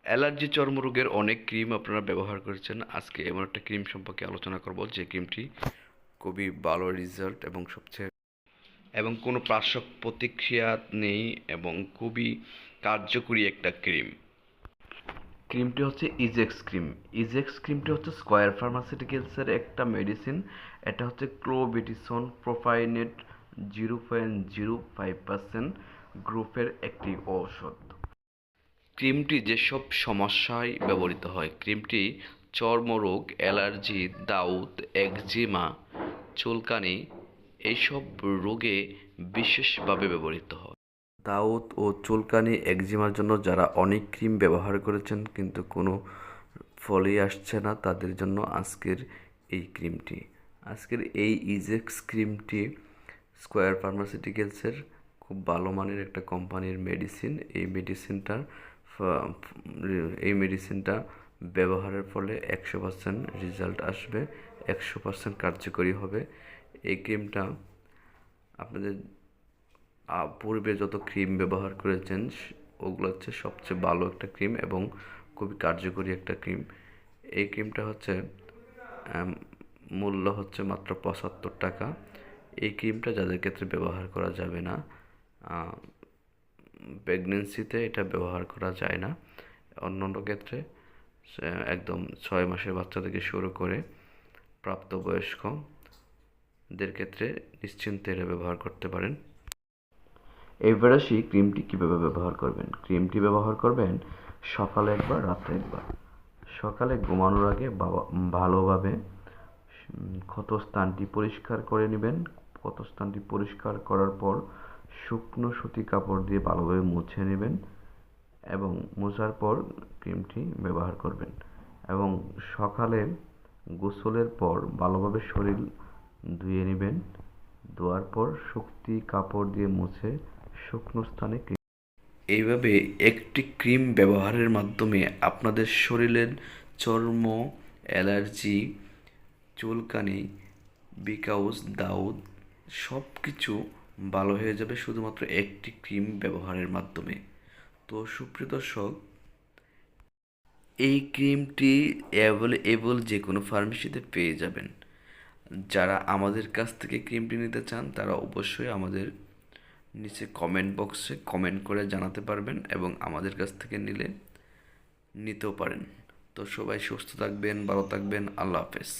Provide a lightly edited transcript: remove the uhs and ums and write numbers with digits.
Allergy চর্মরোগের অনেক cream আপনারা ব্যবহার করেছেন। আজকে এমন একটা ক্রিম সম্পর্কে আলোচনা করব যে ক্রিমটি খুবই ভালো রেজাল্ট এবং কোনো পার্শ্ব প্রতিক্রিয়া নেই এবং খুবই কার্যকরী একটা ক্রিম। ক্রিমটি হচ্ছে ইজেক্স ক্রিম। ইজেক্স ক্রিমটি হচ্ছে স্কয়ার ফার্মাসিউটিক্যালসের একটা মেডিসিন। এটা হচ্ছে ক্লোবেটিসন প্রোপাইনেট 0.05% গ্রুপের একটি ঔষধ। ক্রিমটি যেসব সমস্যায় ব্যবহৃত হয়, ক্রিমটি চর্মরোগ, অ্যালার্জি, দাউদ, একজিমা, চুলকানি এইসব রোগে বিশেষভাবে ব্যবহৃত হয়। দাউদ ও চুলকানি, একজিমার জন্য যারা অনেক ক্রিম ব্যবহার করেছেন কিন্তু কোনো ফলই আসছে না, তাদের জন্য আজকের এই ক্রিমটি। আজকের এই ইজেক্স ক্রিমটি স্কয়ার ফার্মাসিউটিক্যালসের খুব ভালো মানের একটা কোম্পানির মেডিসিন। এই মেডিসিনটা ব্যবহারের ফলে 100% রেজাল্ট আসবে, 100% কার্যকরী হবে। এই ক্রিমটা আপনাদের পূর্বে যত ক্রিম ব্যবহার করেছেন ওগুলো হচ্ছে সবচেয়ে ভালো একটা ক্রিম এবং খুবই কার্যকরী একটা ক্রিম। এই ক্রিমটা হচ্ছে মূল্য হচ্ছে মাত্র 75 টাকা। এই ক্রিমটা যাদের ক্ষেত্রে ব্যবহার করা যাবে না, প্রেগনেন্সিতে এটা ব্যবহার করা যায় না। অন্যান্য ক্ষেত্রে একদম 6 মাসের বাচ্চা থেকে শুরু করে প্রাপ্তবয়স্কদের ক্ষেত্রে নিশ্চিন্তে এটা ব্যবহার করতে পারেন। এবার আসি ক্রিমটি কীভাবে ব্যবহার করবেন। ক্রিমটি ব্যবহার করবেন সকালে একবার, রাত্রে একবার। সকালে ঘুমানোর আগে ভালোভাবে ক্ষতস্থানটি পরিষ্কার করে নেবেন। ক্ষতস্থানটি পরিষ্কার করার পর শুকনো সুতি কাপড় দিয়ে ভালোভাবে মুছে নেবেন এবং মোছার পর ক্রিমটি ব্যবহার করবেন। এবং সকালে গোসলের পর ভালোভাবে শরীর ধুয়ে নেবেন। ধোয়ার পর সুতি কাপড় দিয়ে মুছে শুকনো স্থানে এইভাবে একটি ক্রিম ব্যবহারের মাধ্যমে আপনাদের শরীরের চর্ম, অ্যালার্জি, চুলকানি, বিকাউজ, দাউদ সব কিছু ভালো হয়ে যাবে শুধুমাত্র একটি ক্রিম ব্যবহারের মাধ্যমে। তো সুপ্রিয় দর্শক, এই ক্রিমটি অ্যাভেলেবল যে কোনো ফার্মেসিতে পেয়ে যাবেন। যারা আমাদের কাছ থেকে ক্রিমটি নিতে চান তারা অবশ্যই আমাদের নিচে কমেন্ট বক্সে কমেন্ট করে জানাতে পারবেন এবং আমাদের কাছ থেকে নিতেও পারেন। তো সবাই সুস্থ থাকবেন, ভালো থাকবেন। আল্লাহ হাফেজ।